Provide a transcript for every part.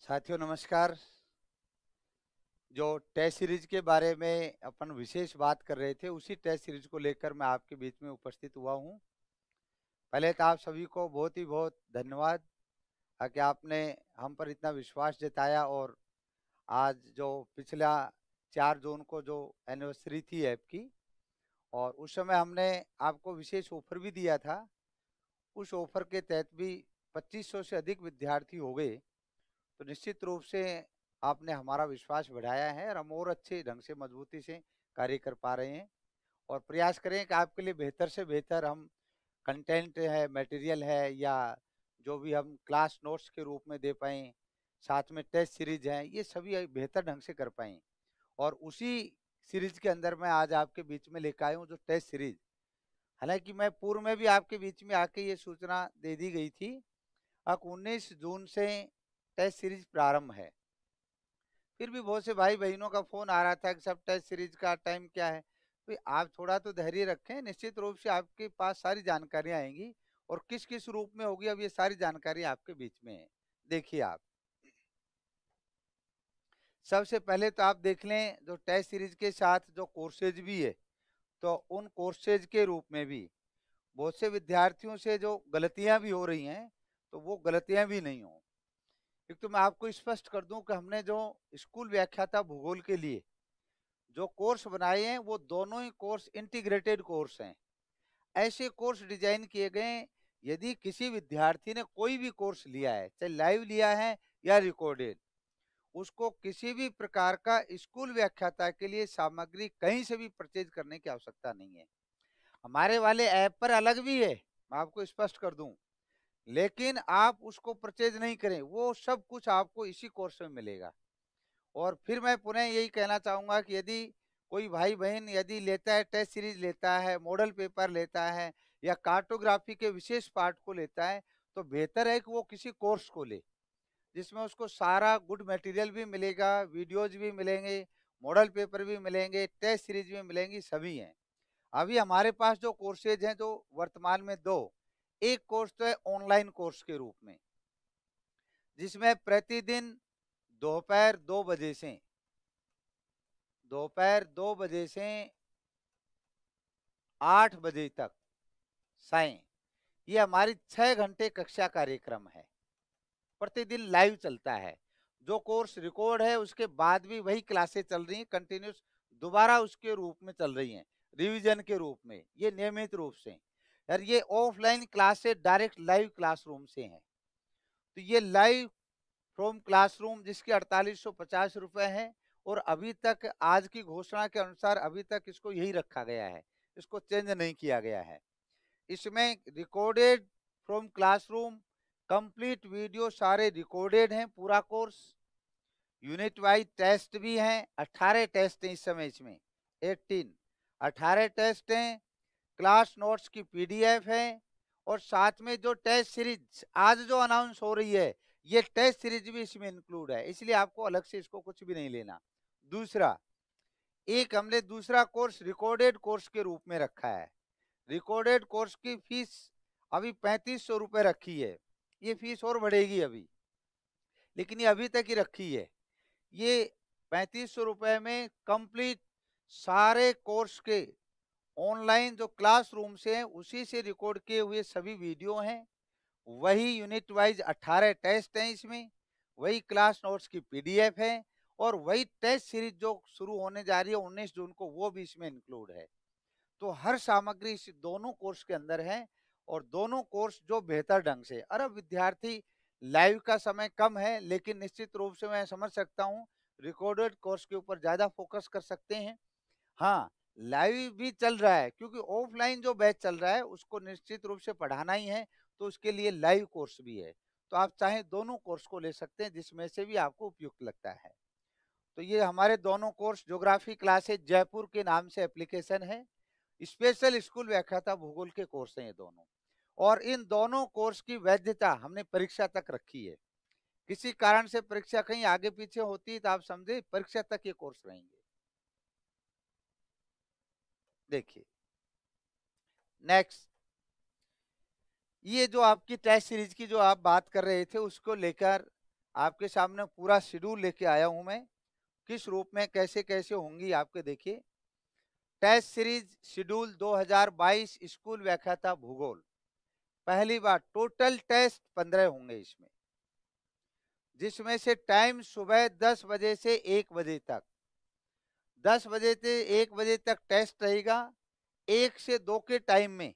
साथियों नमस्कार। जो टेस्ट सीरीज के बारे में अपन विशेष बात कर रहे थे, उसी टेस्ट सीरीज को लेकर मैं आपके बीच में उपस्थित हुआ हूं। पहले तो आप सभी को बहुत धन्यवाद कि आपने हम पर इतना विश्वास जताया। और आज जो पिछला 4 जून को जो एनिवर्सरी थी ऐप की, और उस समय हमने आपको विशेष ऑफर भी दिया था। उस ऑफर के तहत भी 2500 से अधिक विद्यार्थी हो गए। तो निश्चित रूप से आपने हमारा विश्वास बढ़ाया है, और हम और अच्छे ढंग से मजबूती से कार्य कर पा रहे हैं। और प्रयास करें कि आपके लिए बेहतर से बेहतर हम कंटेंट है, मटेरियल है, या जो भी हम क्लास नोट्स के रूप में दे पाएँ, साथ में टेस्ट सीरीज हैं, ये सभी बेहतर ढंग से कर पाएँ। और उसी सीरीज के अंदर मैं आज आपके बीच में लेकर आया हूँ जो टेस्ट सीरीज। हालांकि मैं पूर्व में भी आपके बीच में आके ये सूचना दे दी गई थी। अब 19 जून से टेस्ट सीरीज प्रारंभ है। फिर भी बहुत से भाई बहनों का फोन आ रहा था कि सब टेस्ट सीरीज का टाइम क्या है। तो आप थोड़ा तो धैर्य रखें, निश्चित रूप से आपके पास सारी जानकारियां आएंगी। और किस किस रूप में होगी, अब ये सारी जानकारी आपके बीच में है। देखिए, आप सबसे पहले तो आप देख लें जो टेस्ट सीरीज के साथ जो कोर्सेज भी है, तो उन कोर्सेज के रूप में भी बहुत से विद्यार्थियों से जो गलतियां भी हो रही हैं, तो वो गलतियां भी नहीं हो। एक तो मैं आपको स्पष्ट कर दूं कि हमने जो स्कूल व्याख्याता भूगोल के लिए जो कोर्स बनाए हैं, वो दोनों ही कोर्स इंटीग्रेटेड कोर्स हैं। ऐसे कोर्स डिजाइन किए गए हैं, यदि किसी विद्यार्थी ने कोई भी कोर्स लिया है, चाहे लाइव लिया है या रिकॉर्डेड, उसको किसी भी प्रकार का स्कूल व्याख्याता के लिए सामग्री कहीं से भी परचेज करने की आवश्यकता नहीं है। हमारे वाले ऐप पर अलग भी है, मैं आपको स्पष्ट कर दूं, लेकिन आप उसको परचेज नहीं करें, वो सब कुछ आपको इसी कोर्स में मिलेगा। और फिर मैं पुनः यही कहना चाहूंगा कि यदि कोई भाई बहन यदि लेता है, टेस्ट सीरीज लेता है, मॉडल पेपर लेता है, या कार्टोग्राफी के विशेष पार्ट को लेता है, तो बेहतर है कि वो किसी कोर्स को ले जिसमें उसको सारा गुड मटेरियल भी मिलेगा, वीडियोज भी मिलेंगे, मॉडल पेपर भी मिलेंगे, टेस्ट सीरीज भी मिलेंगी, सभी हैं। अभी हमारे पास जो कोर्सेज हैं, जो वर्तमान में दो, एक कोर्स तो है ऑनलाइन कोर्स के रूप में, जिसमें प्रतिदिन दोपहर 2 बजे से दोपहर 2 बजे से 8 बजे तक साय, ये हमारी 6 घंटे कक्षा कार्यक्रम है, प्रतिदिन लाइव चलता है। जो कोर्स रिकॉर्ड है उसके बाद भी वही क्लासेस चल रही हैं कंटिन्यूस, दोबारा उसके रूप में चल रही हैं, रिवीजन के रूप में, ये नियमित रूप से। यार ये offline classes direct live classroom से हैं। तो ये लाइव फ्रॉम क्लासरूम, जिसके 4850 रुपए हैं। और अभी तक आज की घोषणा के अनुसार अभी तक इसको यही रखा गया है, इसको चेंज नहीं किया गया है। इसमें recorded from classroom, complete video सारे रिकॉर्डेड हैं, पूरा कोर्स। यूनिट वाइज टेस्ट भी हैं, 18 टेस्ट हैं इस समय इसमें, 18 टेस्ट हैं। क्लास नोट्स की पीडीएफ है। और साथ में जो टेस्ट सीरीज आज जो अनाउंस हो रही है, ये टेस्ट सीरीज भी इसमें इंक्लूड है, इसलिए आपको अलग से इसको कुछ भी नहीं लेना। दूसरा, एक हमने दूसरा कोर्स रिकॉर्डेड कोर्स के रूप में रखा है। रिकॉर्डेड कोर्स की फीस अभी 3500 रुपए रखी है। ये फीस और बढ़ेगी अभी, लेकिन ये अभी तक ही रखी है। ये 3500 रुपए में कंप्लीट सारे कोर्स के ऑनलाइन जो क्लासरूम से हैं, उसी से रिकॉर्ड किए हुए सभी वीडियो हैं। वही यूनिट वाइज 18 टेस्ट हैं इसमें, वही क्लास नोट्स की पीडीएफ है, और वही टेस्ट सीरीज जो शुरू होने जा रही है 19 जून को, वो भी इसमें इंक्लूड है। तो हर सामग्री इस दोनों कोर्स के अंदर है। और दोनों कोर्स जो बेहतर ढंग से, अरे विद्यार्थी लाइव का समय कम है, लेकिन निश्चित रूप से मैं समझ सकता हूँ रिकॉर्डेड कोर्स के ऊपर ज्यादा फोकस कर सकते हैं। हाँ, लाइव भी चल रहा है, क्योंकि ऑफलाइन जो बैच चल रहा है उसको निश्चित रूप से पढ़ाना ही है, तो उसके लिए लाइव कोर्स भी है। तो आप चाहे दोनों कोर्स को ले सकते हैं, जिसमें से भी आपको उपयुक्त लगता है। तो ये हमारे दोनों कोर्स ज्योग्राफी क्लासेज जयपुर के नाम से एप्लीकेशन है, स्पेशल स्कूल व्याख्याता भूगोल के कोर्स हैं ये दोनों। और इन दोनों कोर्स की वैधता हमने परीक्षा तक रखी है। किसी कारण से परीक्षा कहीं आगे पीछे होती है तो आप समझे परीक्षा तक ये कोर्स रहेंगे। देखिए, नेक्स्ट, ये जो आपकी टेस्ट सीरीज की जो आप बात कर रहे थे, उसको लेकर आपके सामने पूरा शेड्यूल लेके आया हूं मैं, किस रूप में कैसे कैसे होंगी आपके। देखिए, टेस्ट सीरीज शेड्यूल 2022 स्कूल व्याख्याता भूगोल। पहली बार टोटल टेस्ट 15 होंगे इसमें, जिसमें से टाइम सुबह 10 बजे से 1 बजे तक। 10 बजे से 1 बजे तक टेस्ट रहेगा। 1 से 2 के टाइम में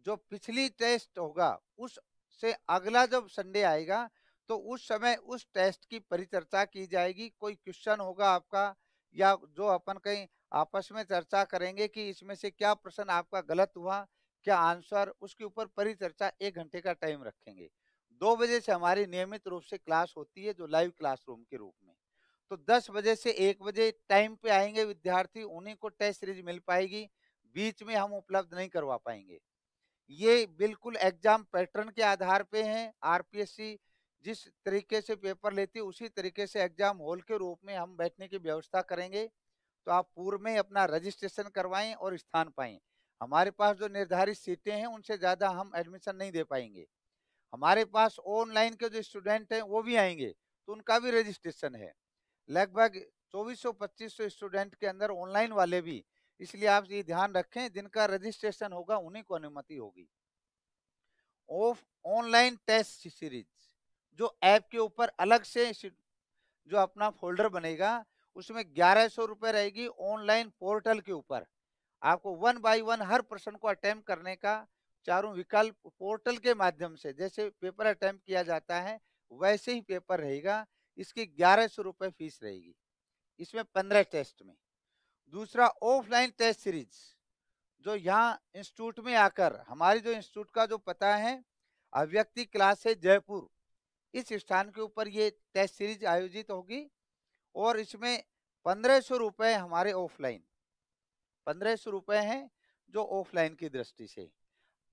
जो पिछली टेस्ट होगा, उससे अगला जब संडे आएगा तो उस समय उस टेस्ट की परिचर्चा की जाएगी। कोई क्वेश्चन होगा आपका, या जो अपन कहीं आपस में चर्चा करेंगे कि इसमें से क्या प्रश्न आपका गलत हुआ, क्या आंसर, उसके ऊपर परिचर्चा 1 घंटे का टाइम रखेंगे। 2 बजे से हमारी नियमित रूप से क्लास होती है, जो लाइव क्लासरूम के रूप में। तो 10 बजे से 1 बजे टाइम पे आएंगे विद्यार्थी, उन्हीं को टेस्ट सीरीज मिल पाएगी, बीच में हम उपलब्ध नहीं करवा पाएंगे। ये बिल्कुल एग्जाम पैटर्न के आधार पे हैं। आरपीएससी जिस तरीके से पेपर लेती है उसी तरीके से एग्जाम हॉल के रूप में हम बैठने की व्यवस्था करेंगे। तो आप पूर्व में अपना रजिस्ट्रेशन करवाएं और स्थान पाएं। हमारे पास जो निर्धारित सीटें हैं उनसे ज्यादा हम एडमिशन नहीं दे पाएंगे। हमारे पास ऑनलाइन के जो स्टूडेंट हैं वो भी आएंगे, तो उनका भी रजिस्ट्रेशन है। लगभग 2400-2500 स्टूडेंट के अंदर ऑनलाइन वाले भी, इसलिए आप ये ध्यान रखें जिनका रजिस्ट्रेशन होगा उन्हीं को अनुमति होगी। ऑफ ऑनलाइन टेस्ट सीरीज जो ऐप के ऊपर अलग से जो अपना फोल्डर बनेगा, उसमें 1100 रुपए रहेगी। ऑनलाइन पोर्टल के ऊपर आपको 1 बाय 1 हर प्रश्न को अटेम्प्ट करने का चारों विकल्प पोर्टल के माध्यम से, जैसे पेपर अटेम्प्ट किया जाता है वैसे ही पेपर रहेगा। इसकी 1100 रुपए फीस रहेगी, इसमें 15 टेस्ट में। दूसरा, ऑफलाइन टेस्ट सीरीज जो यहाँ इंस्टीट्यूट में आकर, हमारी जो इंस्टीट्यूट का जो पता है अभिव्यक्ति क्लास है जयपुर, इस स्थान के ऊपर ये टेस्ट सीरीज आयोजित होगी। और इसमें 1500 रुपए हमारे ऑफलाइन, 1500 रुपए हैं जो ऑफलाइन की दृष्टि से।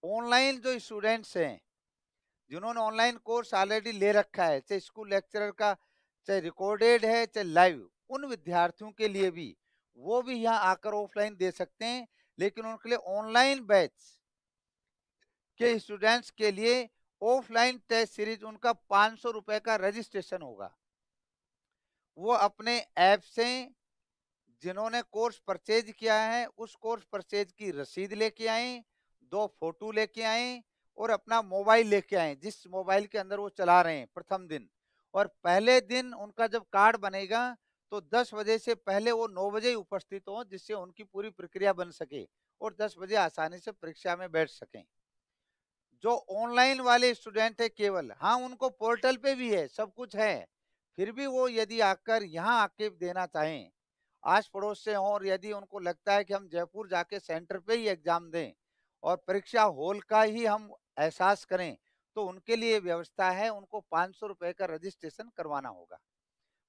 ऑनलाइन जो स्टूडेंट्स हैं जिन्होंने ऑनलाइन कोर्स ऑलरेडी ले रखा है, चाहे स्कूल लेक्चरर का, चाहे रिकॉर्डेड है, चाहे लाइव, उन विद्यार्थियों के लिए भी वो भी यहाँ आकर ऑफलाइन दे सकते हैं। लेकिन उनके लिए ऑनलाइन बैच के स्टूडेंट्स के लिए ऑफलाइन टेस्ट सीरीज उनका 500 रुपए का रजिस्ट्रेशन होगा। वो अपने ऐप से जिन्होंने कोर्स परचेज किया है उस कोर्स परचेज की रसीद लेके आए, 2 फोटो लेके आए और अपना मोबाइल लेके आए जिस मोबाइल के अंदर वो चला रहे हैं प्रथम दिन। और पहले दिन उनका जब कार्ड बनेगा तो 10 बजे से पहले वो 9 बजे ही उपस्थित हो, जिससे उनकी पूरी प्रक्रिया बन सके और 10 बजे आसानी से परीक्षा में बैठ सकें। जो ऑनलाइन वाले स्टूडेंट है केवल, हाँ उनको पोर्टल पे भी है, सब कुछ है, फिर भी वो यदि आकर यहाँ आके देना चाहें आस पड़ोस से हों, और यदि उनको लगता है कि हम जयपुर जाके सेंटर पे ही एग्जाम दें और परीक्षा हॉल का ही हम एहसास करें, तो उनके लिए व्यवस्था है, उनको 500 रुपए का रजिस्ट्रेशन करवाना होगा।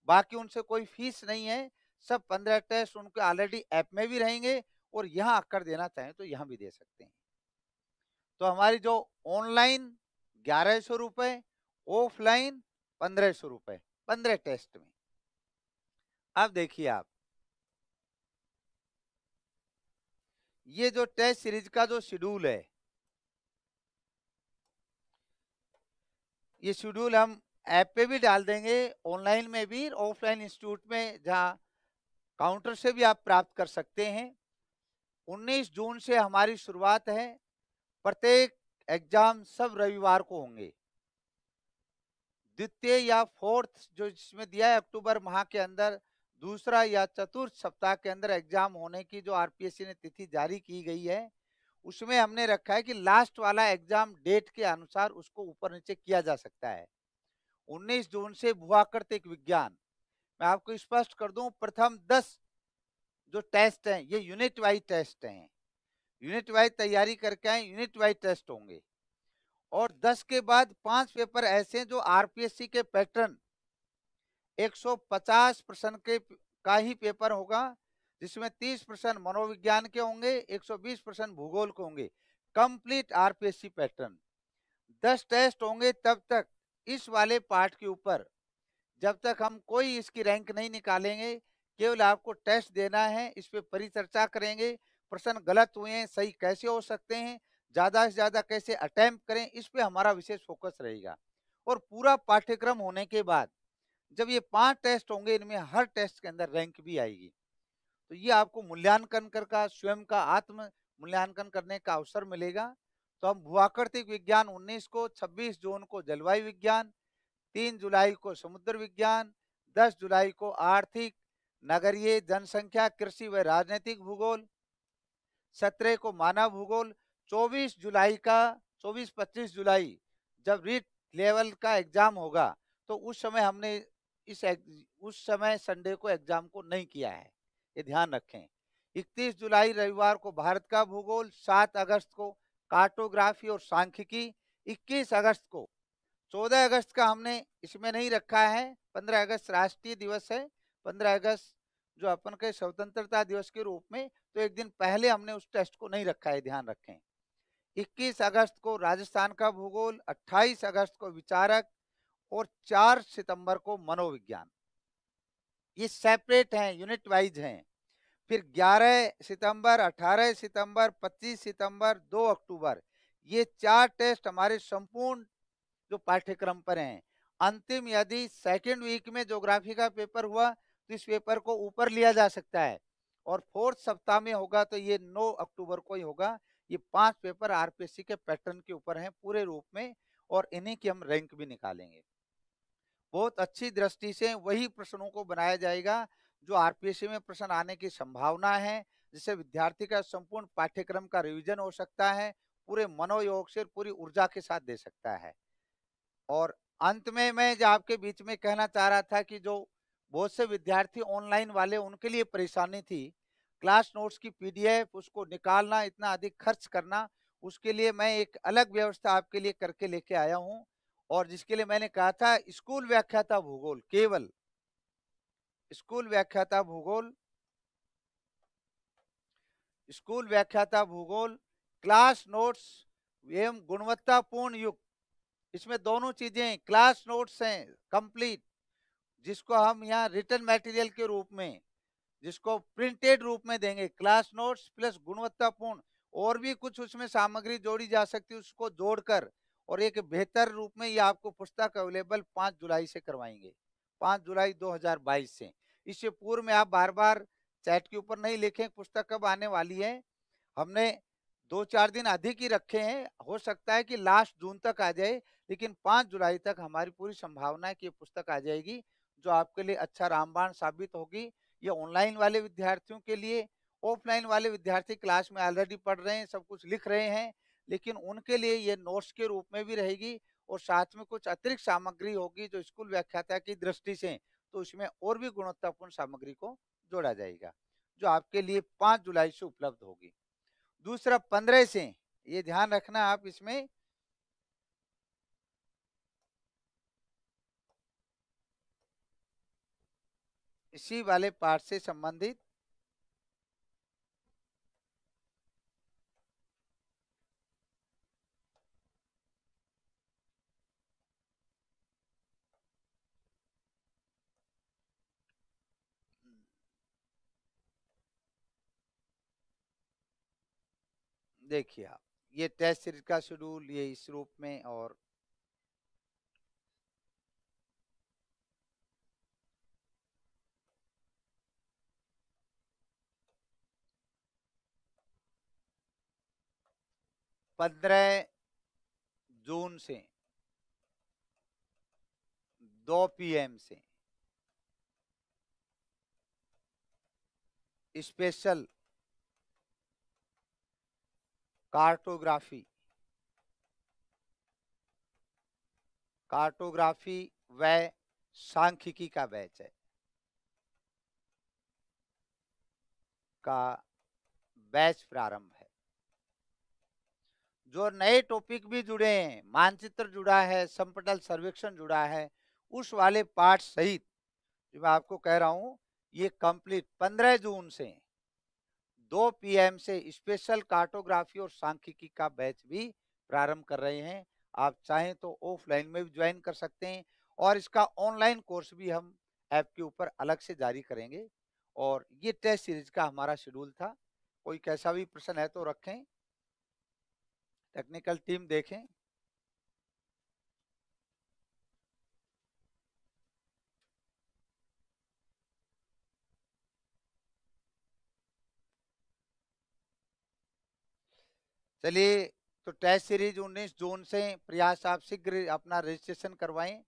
बाकी उनसे कोई फीस नहीं है। सब 15 टेस्ट उनके ऑलरेडी ऐप में भी रहेंगे और यहाँ आकर देना चाहें तो यहाँ भी दे सकते हैं। तो हमारी जो ऑनलाइन 1100 रुपए, ऑफलाइन 1500 रुपए, 15 टेस्ट में। अब देखिए आप, ये जो टेस्ट सीरीज का जो शेड्यूल है, ये शेड्यूल हम ऐप पे भी डाल देंगे, ऑनलाइन में भी, ऑफलाइन इंस्टीट्यूट में जहां काउंटर से भी आप प्राप्त कर सकते हैं। 19 जून से हमारी शुरुआत है। प्रत्येक एग्जाम सब रविवार को होंगे। द्वितीय या फोर्थ जो जिसमें दिया है अक्टूबर माह के अंदर, दूसरा या चतुर्थ सप्ताह के अंदर एग्जाम होने की जो आरपीएससी ने तिथि जारी की गई है, उसमें हमने रखा है कि लास्ट वाला एग्जाम डेट के अनुसार उसको ऊपर नीचे किया जा सकता है। 19 जून से भूआकृतिक विज्ञान, मैं आपको स्पष्ट कर दूं, प्रथम 10 जो टेस्ट हैं ये यूनिट वाइज टेस्ट हैं। यूनिट वाइज तैयारी करके आए, यूनिट वाइज टेस्ट होंगे। और 10 के बाद 5 पेपर ऐसे हैं जो आरपीएससी के पैटर्न 150 प्रश्न के का ही पेपर होगा, जिसमें 30 प्रश्न मनोविज्ञान के होंगे, 120 प्रश्न भूगोल के होंगे। Complete RPSC pattern. 10 टेस्ट होंगे तब तक इस वाले पार्ट के ऊपर, जब तक हम कोई इसकी रैंक नहीं निकालेंगे। केवल आपको टेस्ट देना है, इस पे परिचर्चा करेंगे, प्रश्न गलत हुए हैं सही कैसे हो सकते हैं, ज्यादा से ज्यादा कैसे अटेम्प्ट करें, इस पे हमारा विशेष फोकस रहेगा। और पूरा पाठ्यक्रम होने के बाद जब ये 5 टेस्ट होंगे, इनमें हर टेस्ट के अंदर रैंक भी आएगी। तो ये आपको मूल्यांकन कर का स्वयं का आत्म मूल्यांकन करने का अवसर मिलेगा। तो हम भूआकृतिक विज्ञान 19 को, 26 जून को जलवायु विज्ञान, 3 जुलाई को समुद्र विज्ञान, 10 जुलाई को आर्थिक, नगरीय, जनसंख्या, कृषि व राजनीतिक भूगोल, 17 को मानव भूगोल, 24 जुलाई का 24-25 जुलाई जब रीट लेवल का एग्जाम होगा, तो उस समय हमने उस समय संडे को एग्जाम को नहीं किया है, ये ध्यान रखें। 31 जुलाई रविवार को भारत का भूगोल, 7 अगस्त को कार्टोग्राफी और सांख्यिकी, 21 अगस्त को, 14 अगस्त का हमने इसमें नहीं रखा है, 15 अगस्त राष्ट्रीय दिवस है, 15 अगस्त जो अपन के स्वतंत्रता दिवस के रूप में, तो एक दिन पहले हमने उस टेस्ट को नहीं रखा है, ध्यान रखें। 21 अगस्त को राजस्थान का भूगोल, 28 अगस्त को विचारक और 4 सितंबर को मनोविज्ञान। ये सेपरेट हैं, यूनिट वाइज हैं। फिर 11 सितंबर, 18 सितंबर, 25 सितंबर, 2 अक्टूबर, ये 4 टेस्ट हमारे संपूर्ण जो पाठ्यक्रम पर हैं। अंतिम यदि सेकेंड वीक में ज्योग्राफी का पेपर हुआ तो इस पेपर को ऊपर लिया जा सकता है, और 4th सप्ताह में होगा तो ये 9 अक्टूबर को ही होगा। ये 5 पेपर आरपीएससी के पैटर्न के ऊपर हैं पूरे रूप में, और इन्हीं की हम रैंक भी निकालेंगे। बहुत अच्छी दृष्टि से वही प्रश्नों को बनाया जाएगा जो आरपीएससी में प्रश्न आने की संभावना है, जिससे विद्यार्थी का संपूर्ण पाठ्यक्रम का रिवीजन हो सकता है, पूरे मनोयोग से पूरी ऊर्जा के साथ दे सकता है। और अंत में मैं जो आपके बीच में कहना चाह रहा था कि जो बहुत से विद्यार्थी ऑनलाइन वाले, उनके लिए परेशानी थी क्लास नोट्स की पीडीएफ उसको निकालना, इतना अधिक खर्च करना, उसके लिए मैं एक अलग व्यवस्था आपके लिए करके लेके आया हूं। और जिसके लिए मैंने कहा था स्कूल व्याख्याता भूगोल, केवल स्कूल व्याख्याता भूगोल, स्कूल व्याख्याता भूगोल, क्लास नोट्स एवं गुणवत्तापूर्ण युक्त, इसमें दोनों चीजें क्लास नोट्स हैं कंप्लीट, जिसको हम यहाँ रिटर्न मटेरियल के रूप में, जिसको प्रिंटेड रूप में देंगे, क्लास नोट्स प्लस गुणवत्तापूर्ण, और भी कुछ उसमें सामग्री जोड़ी जा सकती है उसको जोड़कर, और एक बेहतर रूप में ये आपको पुस्तक अवेलेबल 5 जुलाई से करवाएंगे, 5 जुलाई 2022 से। इससे पूर्व में आप बार बार चैट के ऊपर नहीं लिखें पुस्तक कब आने वाली है, हमने 2-4 दिन अधिक ही रखे हैं, हो सकता है कि लास्ट जून तक आ जाए, लेकिन 5 जुलाई तक हमारी पूरी संभावना है कि ये पुस्तक आ जाएगी, जो आपके लिए अच्छा रामबाण साबित होगी। ये ऑनलाइन वाले विद्यार्थियों के लिए, ऑफलाइन वाले विद्यार्थी क्लास में ऑलरेडी पढ़ रहे हैं, सब कुछ लिख रहे हैं, लेकिन उनके लिए ये नोट्स के रूप में भी रहेगी, और साथ में कुछ अतिरिक्त सामग्री होगी जो स्कूल व्याख्याता की दृष्टि से, तो उसमें और भी गुणवत्तापूर्ण सामग्री को जोड़ा जाएगा, जो आपके लिए 5 जुलाई से उपलब्ध होगी। दूसरा 15 से, ये ध्यान रखना आप इसमें, इसी वाले पार्ट से संबंधित देखिए आप, ये टेस्ट सीरीज का शेड्यूल ये इस रूप में, और पंद्रह जून से 2 PM से स्पेशल कार्टोग्राफी, कार्टोग्राफी व सांख्यिकी का बैच है, का बैच प्रारंभ है। जो नए टॉपिक भी जुड़े हैं, मानचित्र जुड़ा है, संपटल सर्वेक्षण जुड़ा है, उस वाले पार्ट सहित जो मैं आपको कह रहा हूं, ये कंप्लीट 15 जून से 2 PM से स्पेशल कार्टोग्राफी और सांख्यिकी का बैच भी प्रारंभ कर रहे हैं। आप चाहें तो ऑफलाइन में भी ज्वाइन कर सकते हैं, और इसका ऑनलाइन कोर्स भी हम ऐप के ऊपर अलग से जारी करेंगे। और ये टेस्ट सीरीज का हमारा शेड्यूल था। कोई कैसा भी प्रश्न है तो रखें, टेक्निकल टीम देखें। चलिए, तो टेस्ट सीरीज 19 जून से प्रयास आप शीघ्र अपना रजिस्ट्रेशन करवाएं,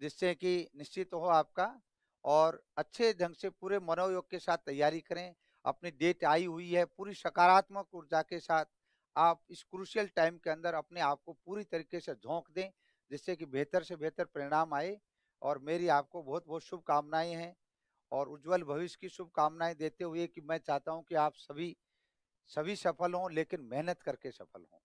जिससे कि निश्चित हो आपका, और अच्छे ढंग से पूरे मनोयोग के साथ तैयारी करें। अपनी डेट आई हुई है, पूरी सकारात्मक ऊर्जा के साथ आप इस क्रूशियल टाइम के अंदर अपने आप को पूरी तरीके से झोंक दें, जिससे कि बेहतर से बेहतर परिणाम आए। और मेरी आपको बहुत बहुत शुभकामनाएं हैं, और उज्जवल भविष्य की शुभकामनाएं देते हुए कि मैं चाहता हूं कि आप सभी सभी सफल हों, लेकिन मेहनत करके सफल हों।